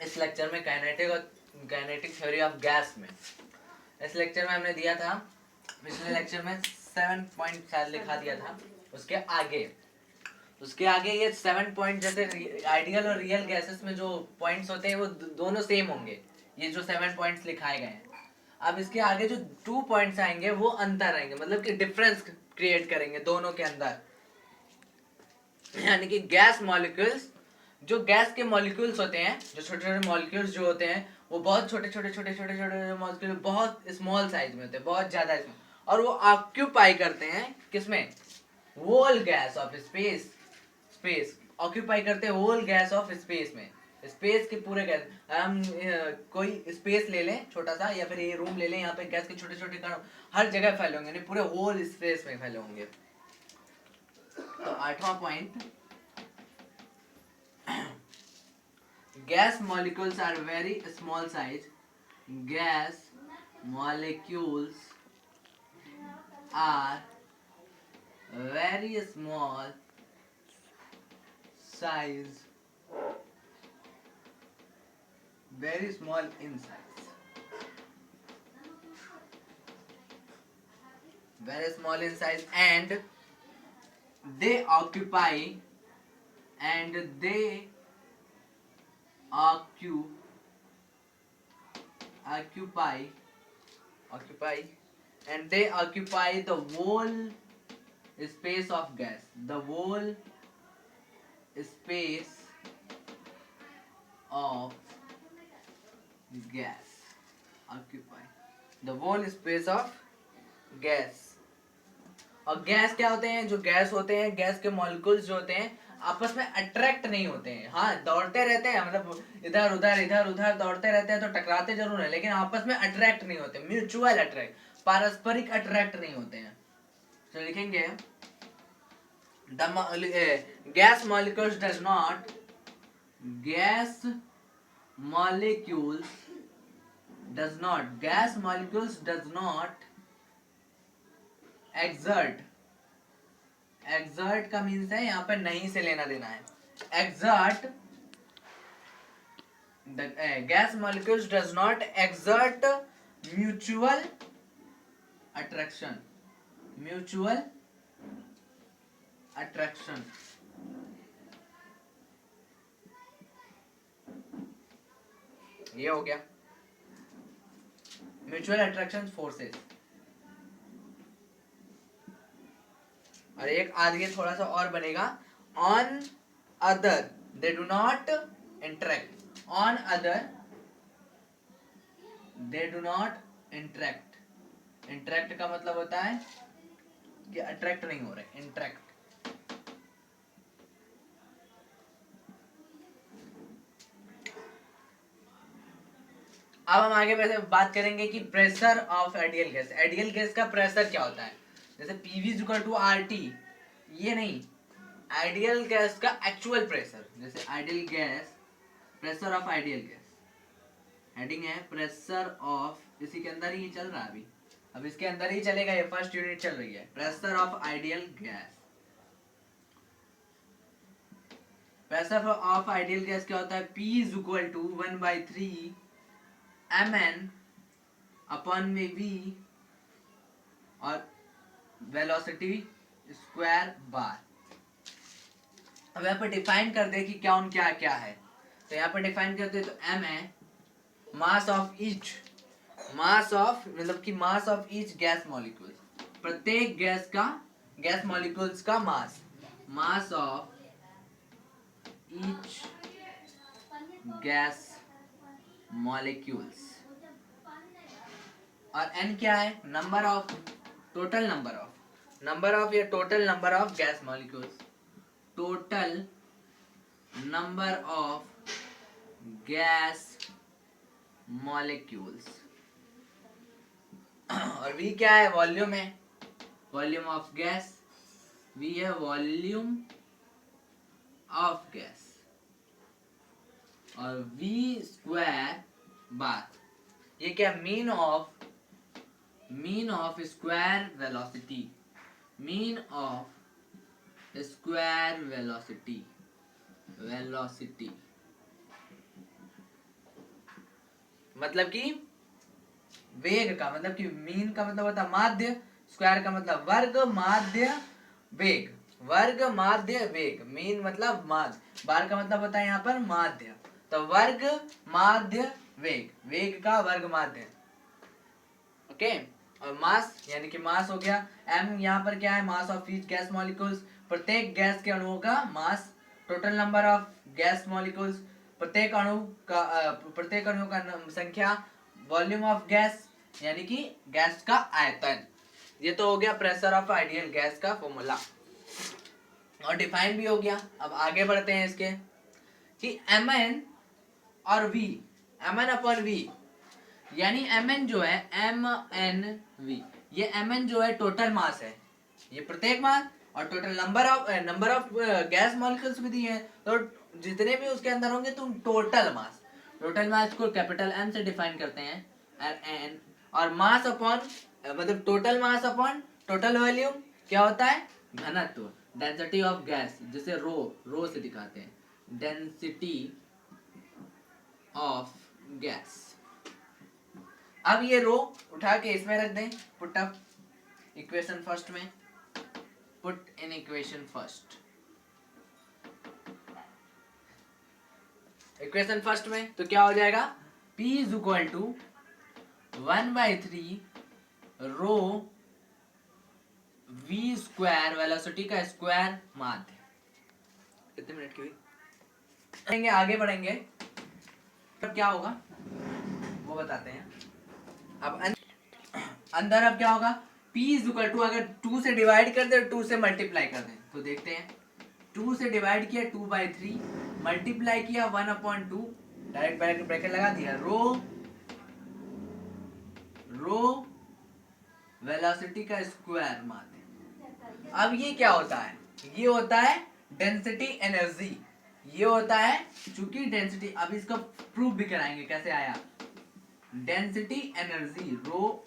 इस लेक्चर में काइनेटिक और काइनेटिक थ्योरी ऑफ गैस में, इस लेक्चर में हमने दिया था, पिछले लेक्चर में 7 पॉइंट शायद लिखा दिया था। उसके आगे ये 7 पॉइंट, जैसे आइडियल और रियल गैसेस में जो पॉइंट्स होते हैं वो दोनों सेम होंगे, ये जो 7 पॉइंट्स लिखाए गए हैं। अब इसके आगे जो 2 पॉइंट्स आएंगे वो अंतर आएंगे, मतलब कि डिफरेंस क्रिएट करेंगे दोनों के अंदर। यानी कि गैस मॉलिक्यूल्स, जो गैस के मॉलिक्यूल्स होते हैं, जो छोटे छोटे मॉलिक्यूल्स जो होते हैं वो बहुत छोटे छोटे छोटे छोटे छोटे मॉलिक्यूल बहुत स्मॉल साइज में होते हैं, बहुत ज्यादा इसमें, और वो ऑक्यूपाई करते हैं किसमें, whole gas of space. Space occupy करते हैं होल गैस ऑफ स्पेस में, स्पेस के पूरे गैस। हम कोई स्पेस ले लें छोटा सा, या फिर ये रूम ले लें, यहाँ पे गैस के छोटे छोटे कण हर जगह फैले होंगे, नहीं पूरे होल स्पेस में फैले होंगे। तो 8वां point, gas molecules are very small size. Gas molecules are very small size, very small in size, very small in size, and they occupy and they occupy and they occupy the whole space of gas, the whole space of gas, occupy the whole space of gas। और gas क्या होते हैं, जो gas होते हैं, gas के molecules जो होते हैं आपस में अट्रैक्ट नहीं होते हैं। हाँ, दौड़ते रहते हैं, मतलब इधर उधर दौड़ते रहते हैं, तो टकराते जरूर है, लेकिन आपस में अट्रैक्ट नहीं होते, म्यूचुअल अट्रैक्ट, पारस्परिक अट्रैक्ट नहीं होते हैं। तो लिखेंगे gas molecules does not gas molecules does not exert का मीन्स है यहाँ पे नहीं से लेना देना है, exert, the gas molecules does not exert mutual attraction, ये हो गया म्यूचुअल अट्रैक्शन फोर्सेस। और एक आगे थोड़ा सा और बनेगा, on other they do not interact, on other they do not interact. Interact का मतलब होता है कि अट्रैक्ट नहीं हो रहे, इंटरेक्ट। अब हम आगे वैसे बात करेंगे कि pressure of ideal gas, ideal gas का प्रेशर क्या होता है, जैसे PV = RT, ये नहीं, आइडियल गैस का एक्चुअल प्रेशर, जैसे ideal gas, pressure of ideal gas, heading है प्रेशर ऑफ, इसी के अंदर ही चल रहा है अब इसके अंदर ही चलेगा, ये फर्स्ट यूनिट चल रही है, pressure of ideal gas. Pressure of ideal gas क्या होता है, P = 1/3 mn अपॉन में v और वेलोसिटी स्क्वायर बार। अब यहाँ पर डिफाइन कर दे कि क्या क्या क्या है, तो यहाँ पर डिफाइन कर दे तो m है mass of each, mass of मतलब कि mass of each gas molecule, प्रत्येक गैस का, गैस मॉलिक्यूल्स का mass, mass of each gas molecules. और n क्या है, number of, total number of या total number of gas molecules, total number of gas molecules. और v क्या है, वॉल्यूम है, वॉल्यूम ऑफ गैस, v है वॉल्यूम ऑफ गैस, और v² बार, ये क्या, mean of square velocity, mean of square velocity, मतलब कि वेग का मतलब कि मीन का मतलब होता है माध्य, स्क्वायर का मतलब वर्ग, माध्य वेग, वर्ग माध्य वेग, मीन मतलब माध्य, बार का मतलब होता है यहाँ पर माध्य, तो वर्ग माध्य वेग, वेग का वर्ग माध्य। ओके, और मास यानी कि मास हो गया, m यहाँ पर क्या है, mass of each gas molecules, प्रत्येक गैस के अणुओं का mass, total number of gas molecules, प्रत्येक अणु का संख्या, वॉल्यूम ऑफ गैस यानी कि गैस का आयतन। ये तो हो गया प्रेशर ऑफ आइडियल गैस का फॉर्मूला और डिफाइन भी हो गया। अब आगे बढ़ते हैं इसके कि mn और v, mn अपॉन v यानी mn जो है mnv, ये mn जो है टोटल मास है, ये प्रत्येक मास, और total number of gas molecules भी दिए हैं, तो जितने भी उसके अंदर होंगे तुम टोटल मास को कैपिटल M से डिफाइन करते हैं n, और मास अपॉन मतलब total mass upon total volume क्या होता है, घनत्व, डेंसिटी ऑफ गैस, जिसे रो से दिखाते हैं, डेंसिटी ऑफ गैस। अब ये रो उठा के इसमें रख दें, पुट अप इक्वेशन फर्स्ट में, put in equation first, equation first में तो क्या हो जाएगा, P is equal to 1/3 rho v square, velocity का स्क्वायर माध्य। कितने मिनट की हुई, आगे बढ़ेंगे अब क्या होगा वो बताते हैं। अब अंदर अब क्या होगा, P इज इक्वल टू, अगर 2 से डिवाइड कर दे, 2 से मल्टीप्लाई कर दे, तो देखते हैं 2 से डिवाइड किया 2/3, मल्टीप्लाई किया 1/2, डायरेक्ट ब्रैकेट लगा दिया, रो वेलोसिटी का स्क्वायर माध्य। अब ये क्या होता है, ये होता है डेंसिटी एनर्जी, ये होता है चूंकि डेंसिटी, अब इसको प्रूफ भी कराएंगे कैसे आया, डेंसिटी एनर्जी रो,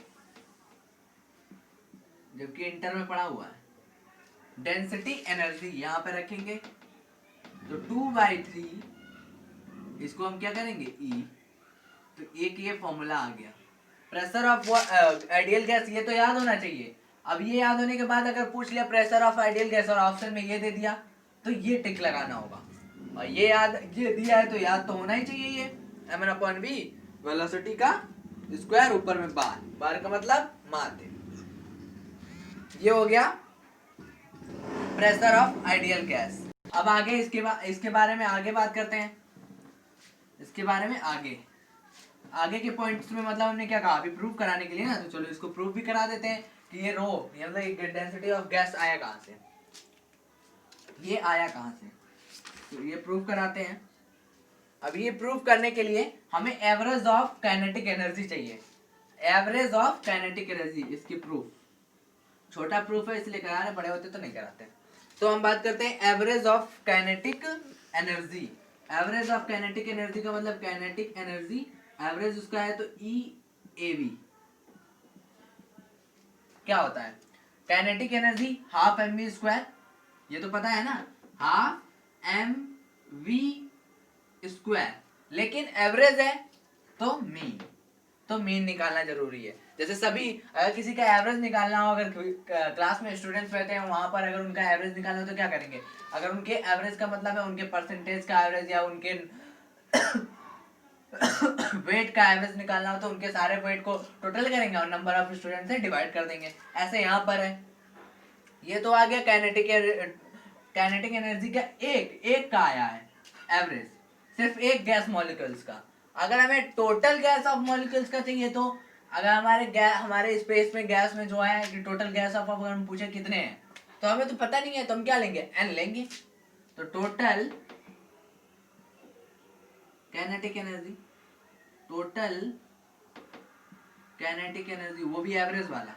जबकि इंटर में पढ़ा हुआ है, डेंसिटी एनर्जी यहां पे रखेंगे, तो 2/3 इसको हम क्या करेंगे E, तो एक ये फॉर्मूला आ गया, प्रेशर ऑफ आइडियल गैस, ये तो याद होना चाहिए। अब ये याद होने के बाद अगर पूछ लिया प्रेशर ऑफ आइडियल गैस और ऑप्शन में ये दे दिया, तो ये टिक लगाना होगा, और ये दिया है तो याद तो होना ही चाहिए, ये mn/v वेलोसिटी का स्क्वायर, ऊपर में बार का मतलब माध्य। ये हो गया प्रेशर ऑफ आइडियल गैस। अब आगे इसके बारे में आगे बात करते हैं, इसके बारे में आगे के पॉइंट्स में, मतलब हमने क्या कहा अभी प्रूफ कराने के लिए ना, तो चलो इसको प्रूफ भी करा देते हैं कि ये रो मतलब डेंसिटी ऑफ गैस आया कहां से, ये आया कहां से, तो ये प्रूफ कराते हैं। अब ये प्रूफ करने के लिए हमें एवरेज ऑफ काइनेटिक एनर्जी चाहिए, एवरेज ऑफ काइनेटिक एनर्जी, इसकी प्रूफ, छोटा प्रूफ है इसलिए करा रहे, बड़े होते तो नहीं कराते। तो हम बात करते हैं average of kinetic energy, average of kinetic energy का मतलब काइनेटिक एनर्जी एवरेज उसका है तो EAV क्या होता है, kinetic energy half mv square, ये तो पता है ना, हाफ mv स्क्वायर, लेकिन एवरेज है तो मीन निकालना जरूरी है। जैसे सभी अगर किसी का एवरेज निकालना हो, अगर क्लास में स्टूडेंट्स रहते हैं वहां पर अगर उनका एवरेज निकालना हो तो क्या करेंगे, अगर उनके एवरेज का मतलब है उनके परसेंटेज का एवरेज या उनके वेट का एवरेज निकालना हो तो उनके सारे वेट को टोटल करेंगे और नंबर ऑफ स्टूडेंट से डिवाइड कर देंगे, ऐसे यहाँ पर है। ये तो आ गया काइनेटिक एनर्जी का एक का आया है एवरेज, सिर्फ एक गैस मॉलिक्यूल्स का। अगर हमें टोटल गैस ऑफ मॉलिक्यूल्स का चाहिए, तो अगर हमारे स्पेस में गैस में जो है कि टोटल गैस ऑफ, अगर हम पूछे कितने हैं तो हमें तो पता नहीं है, तो हम क्या लेंगे, n लेंगे, तो टोटल काइनेटिक एनर्जी वो भी एवरेज वाला,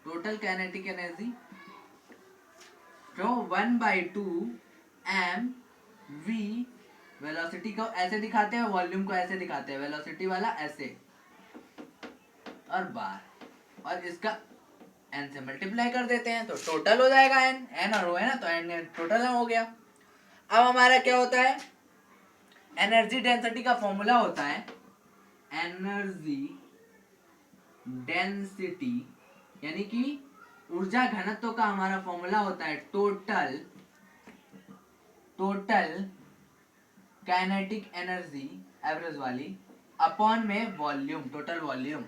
टोटल काइनेटिक एनर्जी जो 1/2 mv, वेलोसिटी को ऐसे दिखाते हैं, वॉल्यूम को ऐसे दिखाते हैं, वेलोसिटी वाला ऐसे और बार, और इसका n से मल्टीप्लाई कर देते हैं तो टोटल हो जाएगा n और रो है ना, तो n टोटल हो गया। अब हमारा क्या होता है, एनर्जी डेंसिटी का फॉर्मूला होता है एनर्जी डेंसिटी, यानी कि ऊर्जा घनत्व का हमारा फॉर्मूला होता है टोटल काइनेटिक एनर्जी एवरेज वाली अपॉन में volume, total volume.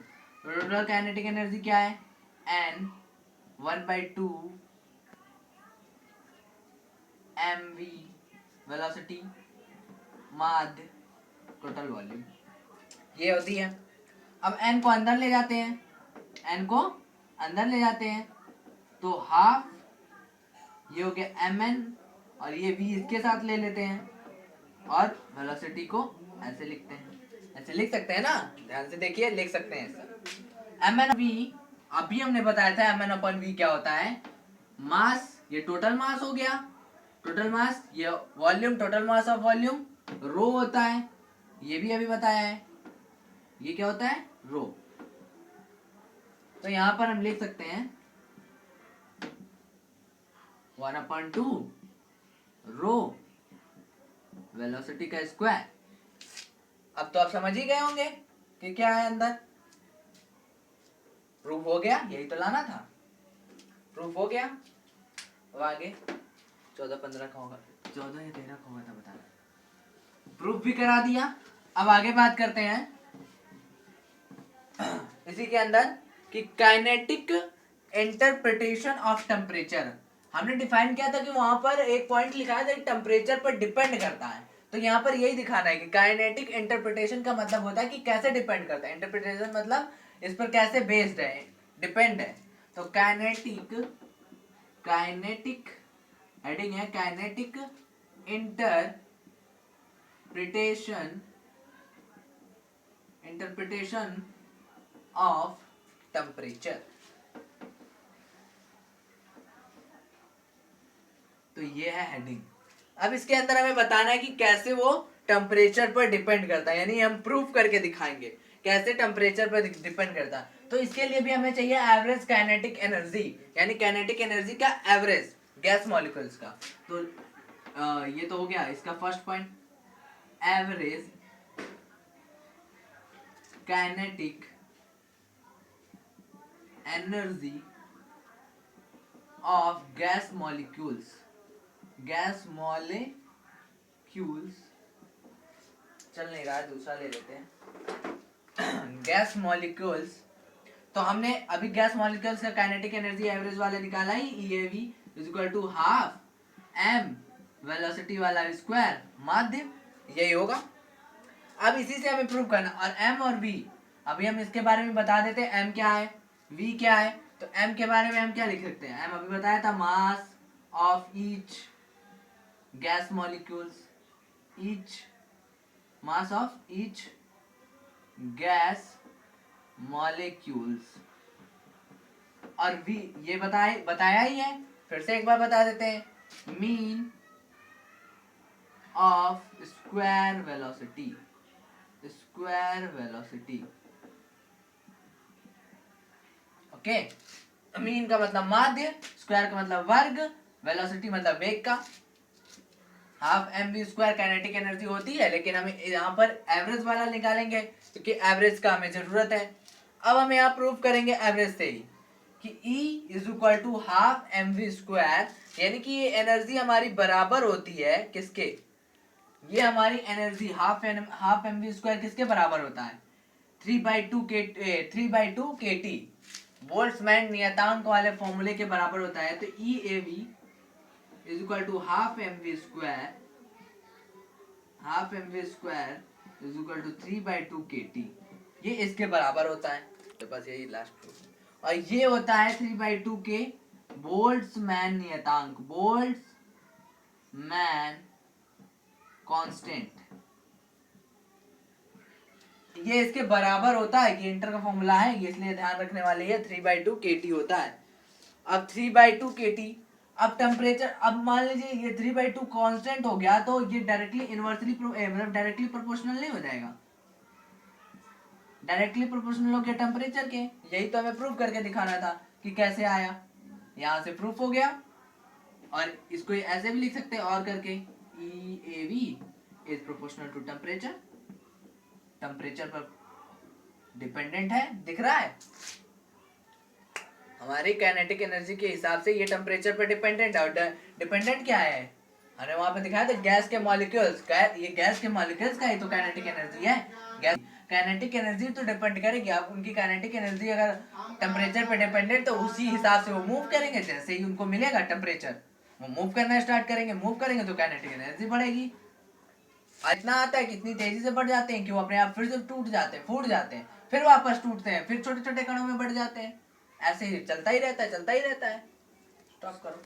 Total kinetic energy क्या है, एन 1/2 mv वेलोसिटी माध्य टोटल वॉल्यूम, ये होती है। अब n को अंदर ले जाते हैं, n को अंदर ले जाते हैं तो हाफ, ये हो गया mn, और ये v इसके साथ ले लेते हैं और वेलोसिटी को ऐसे लिखते हैं, ऐसे लिख सकते हैं ना, ध्यान से देखिए, लिख सकते हैं ऐसा। mn v, अभी हमने बताया था mn अपन v क्या होता है, मास, ये टोटल मास हो गया, टोटल मास, ये volume, total mass of volume rho होता है, ये भी अभी बताया है, ये क्या होता है, रो। तो यहां पर हम लिख सकते हैं 1/2 रो वेलोसिटी का स्क्वायर। अब तो आप समझ ही गए होंगे कि क्या है अंदर, प्रूफ हो गया, यही तो लाना था, प्रूफ हो गया। अब आगे 14-15 का होगा, 14 या 13 का होगा था, बताना, प्रूफ भी करा दिया। अब आगे बात करते हैं इसी के अंदर कि काइनेटिक इंटरप्रिटेशन ऑफ टेम्परेचर। हमने डिफाइन किया था कि वहां पर एक पॉइंट लिखा है टेम्परेचर पर डिपेंड करता है, तो यहाँ पर यही दिखाना है कि काइनेटिक इंटरप्रिटेशन का मतलब होता है कि कैसे डिपेंड करता है, इंटरप्रिटेशन मतलब इस पर कैसे बेस्ड है, डिपेंड है। तो काइनेटिक हेडिंग है काइनेटिक इंटरप्रिटेशन ऑफ टेम्परेचर। तो ये है हेडिंग। अब इसके अंदर हमें बताना है कि कैसे वो टेम्परेचर पर डिपेंड करता है, यानी हम प्रूफ करके दिखाएंगे कैसे टेम्परेचर पर डिपेंड करता है। तो इसके लिए भी हमें चाहिए एवरेज काइनेटिक एनर्जी, यानी काइनेटिक एनर्जी का एवरेज गैस मॉलिक्यूल्स का। तो ये तो हो गया इसका first point, average kinetic energy of gas molecules चल नहीं रहा है, दूसरा ले लेते हैं गैस मॉलिक्यूल्स। तो हमने अभी गैस मॉलिक्यूल्स का काइनेटिक एनर्जी एवरेज वाला निकाला ही, EAV is equal to half m velocity वाला स्क्वायर माध्य, यही होगा। अब इसी से हमें प्रूव करना, और m और v अभी हम इसके बारे में बता देते हैं, m क्या है v क्या है। तो m के बारे में हम क्या लिख सकते हैं, m अभी बताया था, मास of each gas molecules, mass of each gas molecules, और v ये बताया ही है, फिर से एक बार बता देते हैं, mean of square velocity okay. Mean का मतलब माध्य, स्क्वायर का मतलब वर्ग, वेलोसिटी मतलब वेग का। Half mv square kinetic energy होती है, लेकिन हम यहाँ पर एवरेज वाला निकालेंगे क्योंकि एवरेज का हमें जरूरत है। अब हम यहाँ प्रूफ करेंगे एवरेज से ही कि E is equal to half mv square, यानी कि ये एनर्जी हमारी बराबर होती है किसके, ये हमारी एनर्जी हाफ mv स्क्वायर किसके बराबर होता है, 3/2 kT बोल्ट्जमैन नियतांक वाले फॉर्मूले के बराबर होता है। तो EAV is equal to half mv square is equal to 3/2 kT, ये इसके बराबर होता है। तो बस यही लास्ट प्रूफ, और ये होता है 3/2 के बोल्ट्जमैन नियतांक, बोल्ट्जमैन कांस्टेंट, ये इसके बराबर होता है। ये इंटर का फॉर्मूला है, ये इसलिए ध्यान रखने वाले है, 3/2 kT होता है। अब 3/2 kT, अब टेम्परेचर, अब मान लीजिए ये 3/2 कांस्टेंट हो गया, तो ये डायरेक्टली इनवर्सली मतलब डायरेक्टली प्रोपोर्शनल नहीं हो जाएगा, डायरेक्टली प्रोपोर्शनल हो गया टेम्परेचर के। यही तो हमें प्रूफ करके दिखाना था कि कैसे आया, यहां से प्रूफ हो गया। और इसको ऐसे भी लिख सकते हैं और करके, EAV is proportional to temperature, temperature पर डिपेंडेंट है, दिख रहा है। हमारी काइनेटिक एनर्जी के हिसाब से ये टेम्परेचर पे डिपेंडेंट है। और डिपेंडेंट क्या है, अरे वहां पे दिखाया था गैस के मॉलिक्यूल्स, ये गैस के मॉलिक्यूल्स का ही तो काइनेटिक एनर्जी है। गैस काइनेटिक एनर्जी तो डिपेंड करेगी, आप उनकी काइनेटिक एनर्जी अगर टेम्परेचर पे डिपेंडेंट तो उसी हिसाब से वो मूव करेंगे, जैसे ही उनको मिलेगा टेम्परेचर वो मूव करना स्टार्ट करेंगे, मूव करेंगे तो काइनेटिक एनर्जी बढ़ेगी। इतना आता है कि इतनी तेजी से बढ़ जाते हैं कि वो अपने आप फिर से टूट जाते हैं, फूट जाते हैं, फिर वापस टूटते हैं, फिर छोटे छोटे कणों में बढ़ जाते हैं। ऐसे ही चलता ही रहता है, चलता ही रहता है। स्टॉप करो।